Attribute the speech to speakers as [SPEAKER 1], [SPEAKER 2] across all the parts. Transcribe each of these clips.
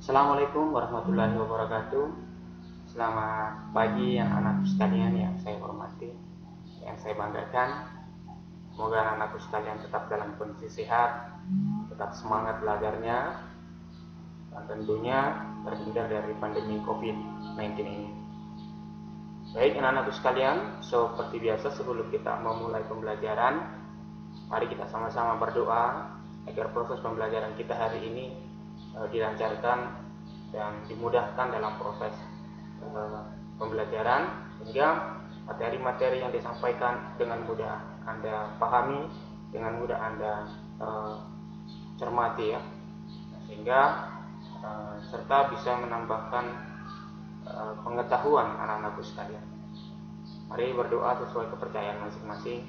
[SPEAKER 1] Assalamualaikum warahmatullahi wabarakatuh. Selamat pagi anak-anakku sekalian yang saya hormati, yang saya banggakan. Semoga anak-anakku sekalian tetap dalam kondisi sehat, tetap semangat belajarnya, dan tentunya terhindar dari pandemi COVID-19 ini. Baik anak-anakku sekalian, seperti biasa sebelum kita memulai pembelajaran, mari kita sama-sama berdoa agar proses pembelajaran kita hari ini dilancarkan dan dimudahkan dalam proses pembelajaran, sehingga materi-materi yang disampaikan dengan mudah Anda pahami, dengan mudah Anda cermati ya, sehingga serta bisa menambahkan pengetahuan anak-anakku sekalian. Mari berdoa sesuai kepercayaan masing-masing.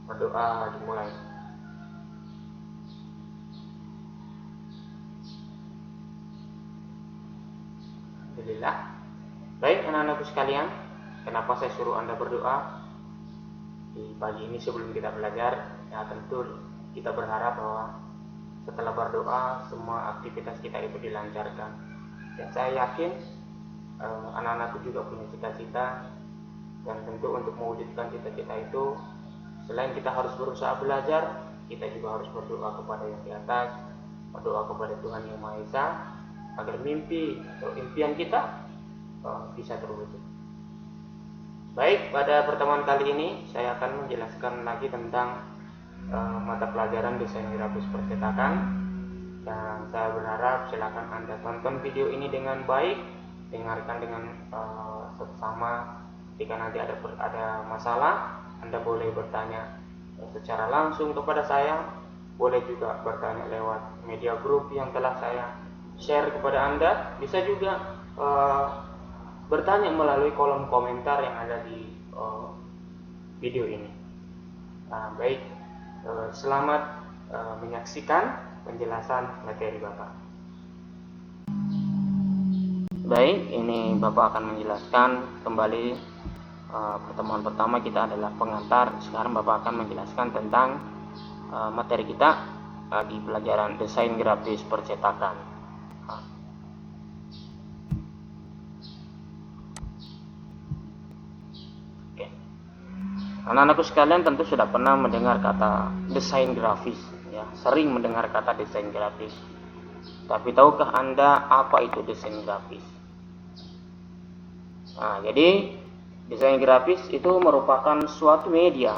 [SPEAKER 1] Berdoa dimulai. Alhamdulillah. Baik anak-anakku sekalian, kenapa saya suruh Anda berdoa di pagi ini sebelum kita belajar? Ya tentu kita berharap bahwa setelah berdoa semua aktivitas kita itu dilancarkan. Dan saya yakin anak-anakku juga punya cita-cita, dan tentu untuk mewujudkan cita-cita itu selain kita harus berusaha belajar, kita juga harus berdoa kepada yang di atas, berdoa kepada Tuhan Yang Maha Esa agar mimpi atau impian kita bisa terwujud. Baik, pada pertemuan kali ini saya akan menjelaskan lagi tentang mata pelajaran desain grafis percetakan, dan saya berharap silakan Anda tonton video ini dengan baik, dengarkan dengan seksama. Jika nanti ada masalah, Anda boleh bertanya secara langsung kepada saya, boleh juga bertanya lewat media grup yang telah saya share kepada Anda, bisa juga bertanya melalui kolom komentar yang ada di video ini. Baik, selamat menyaksikan penjelasan materi Bapak. Baik, ini Bapak akan menjelaskan kembali. Pertemuan pertama kita adalah pengantar. Sekarang Bapak akan menjelaskan tentang materi kita di pelajaran desain grafis percetakan. Oke. Anak-anakku sekalian tentu sudah pernah mendengar kata desain grafis, ya, sering mendengar kata desain grafis. Tapi tahukah Anda apa itu desain grafis? Jadi desain grafis itu merupakan suatu media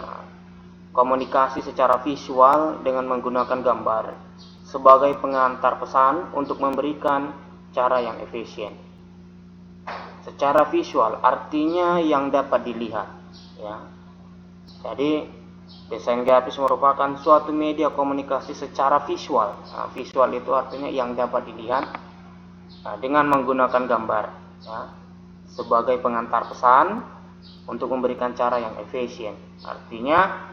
[SPEAKER 1] komunikasi secara visual dengan menggunakan gambar sebagai pengantar pesan untuk memberikan cara yang efisien. Secara visual artinya yang dapat dilihat, ya. Jadi desain grafis merupakan suatu media komunikasi secara visual. Visual itu artinya yang dapat dilihat dengan menggunakan gambar, ya, sebagai pengantar pesan untuk memberikan cara yang efisien. Artinya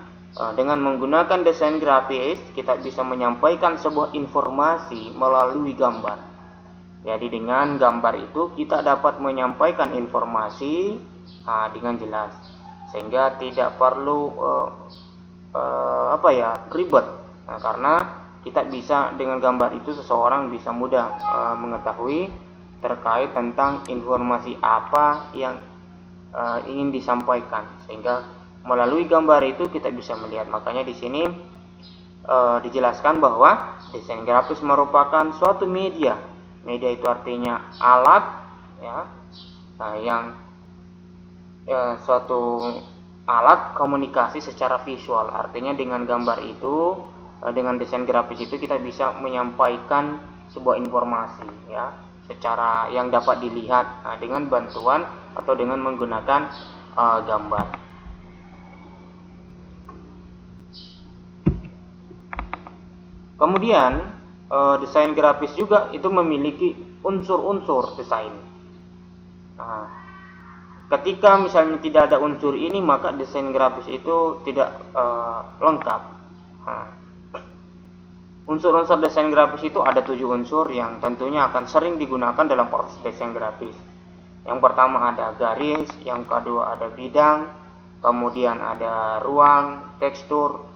[SPEAKER 1] dengan menggunakan desain grafis kita bisa menyampaikan sebuah informasi melalui gambar. Jadi dengan gambar itu kita dapat menyampaikan informasi dengan jelas, sehingga tidak perlu ribet. Karena kita bisa dengan gambar itu seseorang bisa mudah mengetahui terkait tentang informasi apa yang ingin disampaikan, sehingga melalui gambar itu kita bisa melihat. Makanya di sini dijelaskan bahwa desain grafis merupakan suatu media. Media itu artinya alat, ya, suatu alat komunikasi secara visual. Artinya dengan gambar itu, dengan desain grafis itu kita bisa menyampaikan sebuah informasi, ya, secara yang dapat dilihat dengan bantuan atau dengan menggunakan gambar. Kemudian desain grafis juga itu memiliki unsur-unsur desain. Ketika misalnya tidak ada unsur ini, maka desain grafis itu tidak lengkap. Unsur-unsur desain grafis itu ada 7 unsur yang tentunya akan sering digunakan dalam proses desain grafis. Yang pertama ada garis, yang kedua ada bidang, kemudian ada ruang, tekstur,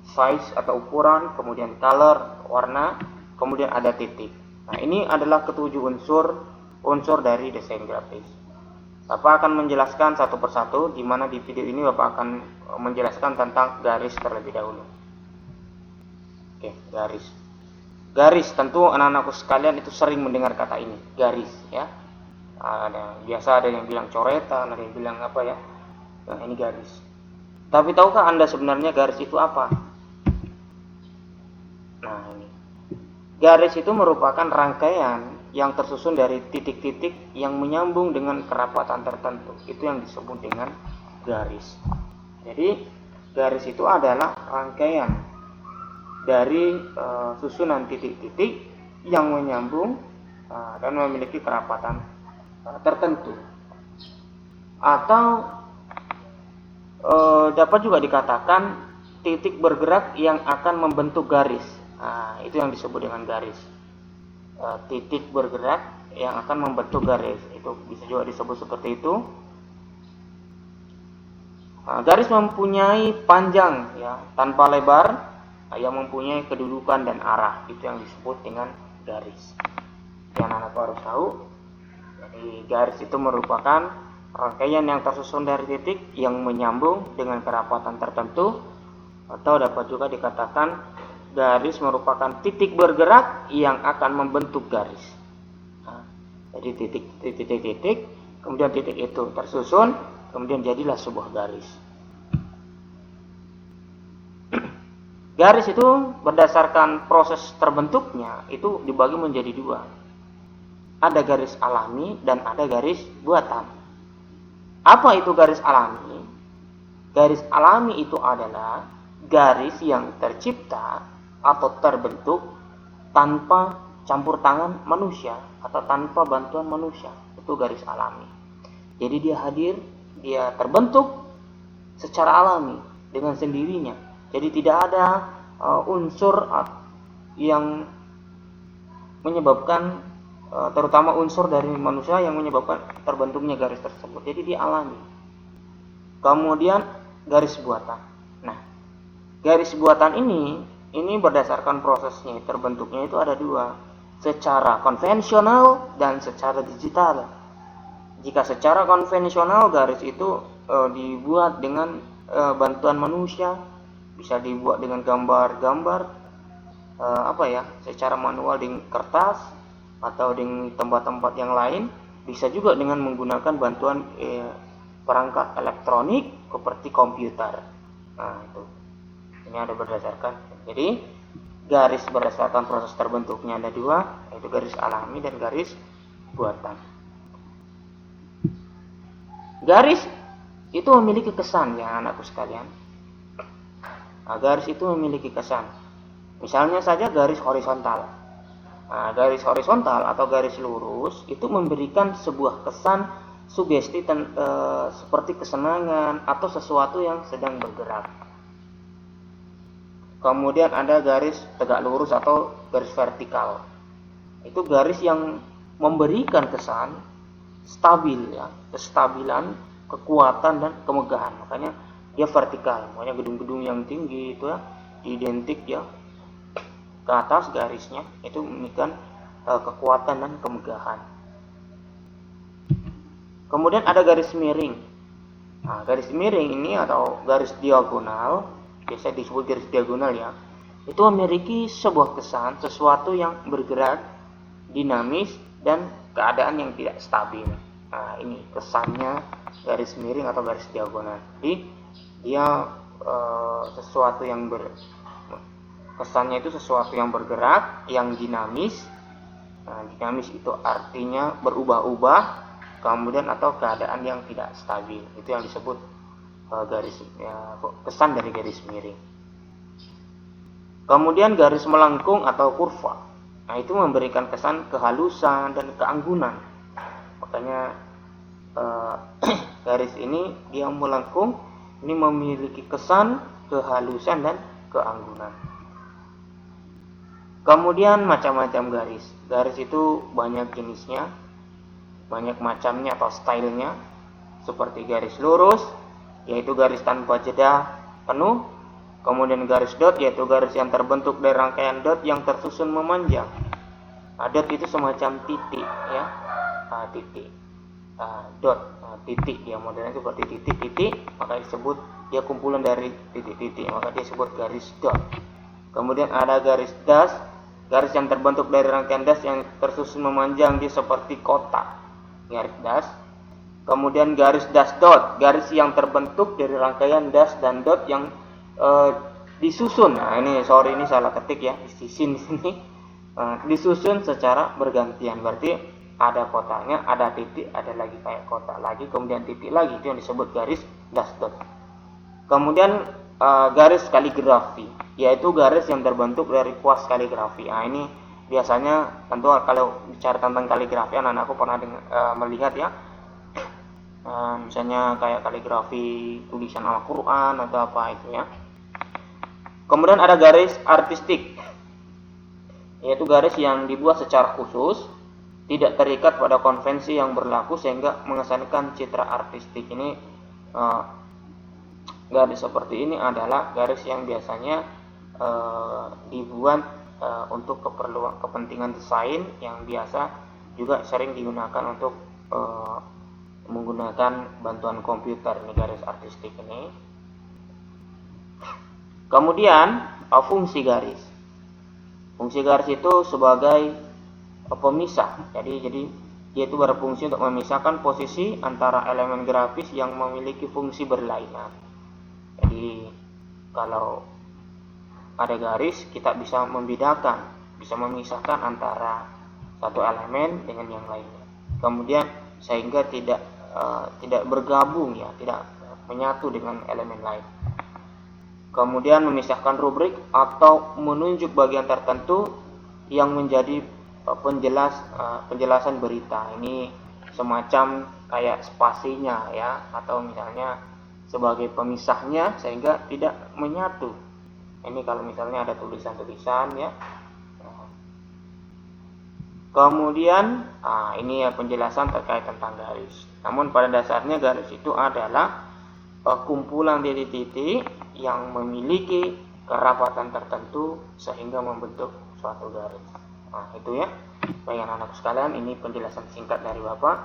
[SPEAKER 1] size atau ukuran, kemudian color, warna, kemudian ada titik. Nah, ini adalah ketujuh unsur dari desain grafis. Bapak akan menjelaskan satu persatu, di mana di video ini Bapak akan menjelaskan tentang garis terlebih dahulu. Oke, garis. Garis, tentu anak-anakku sekalian itu sering mendengar kata ini, garis ya. Biasa ada yang bilang coretan, ada yang bilang apa ya. Nah, ini garis. Tapi tahukah Anda sebenarnya garis itu apa? Nah, ini. Garis itu merupakan rangkaian yang tersusun dari titik-titik yang menyambung dengan kerapatan tertentu. Itu yang disebut dengan garis. Jadi, garis itu adalah rangkaian dari susunan titik-titik yang menyambung dan memiliki kerapatan tertentu. Atau dapat juga dikatakan titik bergerak yang akan membentuk garis. Nah, itu yang disebut dengan garis. Titik bergerak yang akan membentuk garis, itu bisa juga disebut seperti itu. Garis mempunyai panjang ya, tanpa lebar, yang mempunyai kedudukan dan arah, itu yang disebut dengan garis. Yang anak harus tahu. Jadi garis itu merupakan rangkaian yang tersusun dari titik yang menyambung dengan kerapatan tertentu, atau dapat juga dikatakan garis merupakan titik bergerak yang akan membentuk garis. Nah, jadi titik, kemudian titik itu tersusun, kemudian jadilah sebuah garis. Garis itu berdasarkan proses terbentuknya itu dibagi menjadi dua. Ada garis alami dan ada garis buatan. Apa itu garis alami? Garis alami itu adalah garis yang tercipta atau terbentuk tanpa campur tangan manusia atau tanpa bantuan manusia. Itu garis alami. Jadi dia hadir, dia terbentuk secara alami dengan sendirinya. Jadi tidak ada unsur yang menyebabkan, terutama unsur dari manusia yang menyebabkan terbentuknya garis tersebut. Jadi dia alami. Kemudian garis buatan. Nah, garis buatan ini berdasarkan prosesnya terbentuknya itu ada dua, secara konvensional dan secara digital. Jika secara konvensional, garis itu dibuat dengan bantuan manusia, bisa dibuat dengan gambar-gambar secara manual di kertas atau di tempat-tempat yang lain, bisa juga dengan menggunakan bantuan perangkat elektronik seperti komputer. Nah, itu ini ada berdasarkan. Jadi garis berdasarkan proses terbentuknya ada dua, yaitu garis alami dan garis buatan. Garis itu memiliki kesan ya anakku sekalian. Nah, garis itu memiliki kesan. Misalnya saja garis horizontal. Nah, garis horizontal atau garis lurus itu memberikan sebuah kesan sugesti seperti kesenangan atau sesuatu yang sedang bergerak. Kemudian ada garis tegak lurus atau garis vertikal. Itu garis yang memberikan kesan stabil ya, kestabilan, kekuatan dan kemegahan. Makanya dia vertikal, makanya gedung-gedung yang tinggi itu ya identik ya ke atas garisnya itu memberikan kekuatan dan kemegahan. Kemudian ada garis miring. Nah, garis miring ini atau garis diagonal, biasa disebut garis diagonal ya, itu memiliki sebuah kesan sesuatu yang bergerak, dinamis dan keadaan yang tidak stabil. Nah, ini kesannya garis miring atau garis diagonal. Jadi dia sesuatu yang kesannya itu sesuatu yang bergerak, yang dinamis. Nah, dinamis itu artinya berubah-ubah, kemudian atau keadaan yang tidak stabil. Itu yang disebut kesan dari garis miring. Kemudian garis melengkung atau kurva. Nah, itu memberikan kesan kehalusan dan keanggunan. Makanya garis ini dia melengkung, ini memiliki kesan kehalusan dan keanggunan. Kemudian macam-macam garis. Garis itu banyak jenisnya, banyak macamnya atau stylenya. Seperti garis lurus, yaitu garis tanpa jeda penuh. Kemudian garis dot, yaitu garis yang terbentuk dari rangkaian dot yang tersusun memanjang. Dot itu semacam titik ya, titik, dot, titik ya, modelnya seperti titik-titik, maka disebut dia kumpulan dari titik-titik, maka dia sebut garis dot. Kemudian ada garis dash, garis yang terbentuk dari rangkaian dash yang tersusun memanjang, dia seperti kotak, garis dash. Kemudian garis dash dot, garis yang terbentuk dari rangkaian dash dan dot yang disusun. Nah ini salah ketik ya, disusun di sini. Disusun secara bergantian, berarti ada kotaknya, ada titik, ada lagi kayak kotak lagi, kemudian titik lagi, itu yang disebut garis dash dot. Kemudian garis kaligrafi, yaitu garis yang terbentuk dari kuas kaligrafi. Nah ini biasanya tentu kalau bicara tentang kaligrafi, anak-anakku pernah melihat ya, misalnya kayak kaligrafi tulisan Al-Quran atau apa itu ya. Kemudian ada garis artistik, yaitu garis yang dibuat secara khusus, tidak terikat pada konvensi yang berlaku sehingga mengesankan citra artistik. Ini garis seperti ini adalah garis yang biasanya dibuat untuk kepentingan desain, yang biasa juga sering digunakan untuk menggunakan bantuan komputer. Ini garis artistik ini. Kemudian fungsi garis. Fungsi garis itu sebagai pemisah. Jadi dia itu berfungsi untuk memisahkan posisi antara elemen grafis yang memiliki fungsi berlainan. Jadi kalau ada garis, kita bisa membedakan, bisa memisahkan antara satu elemen dengan yang lainnya. Kemudian sehingga tidak bergabung ya, tidak menyatu dengan elemen lain. Kemudian memisahkan rubrik atau menunjuk bagian tertentu yang menjadi penjelasan berita. Ini semacam kayak spasinya ya, atau misalnya sebagai pemisahnya sehingga tidak menyatu. Ini kalau misalnya ada tulisan-tulisan ya. Kemudian ini ya penjelasan terkait tentang garis. Namun pada dasarnya garis itu adalah kumpulan titik-titik yang memiliki kerapatan tertentu sehingga membentuk suatu garis. Nah itu ya, baik anak-anak sekalian, ini penjelasan singkat dari Bapak.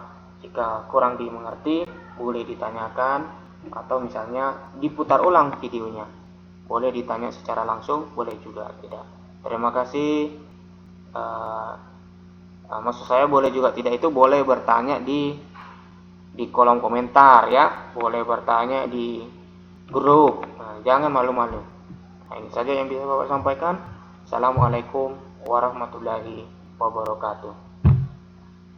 [SPEAKER 1] Jika kurang dimengerti boleh ditanyakan, atau misalnya diputar ulang videonya, boleh ditanya secara langsung, boleh juga tidak. Terima kasih. Maksud saya boleh juga tidak, itu boleh bertanya di kolom komentar ya, boleh bertanya di grup. Jangan malu-malu. Nah, ini saja yang bisa Bapak sampaikan. Assalamualaikum warahmatullahi wabarakatuh.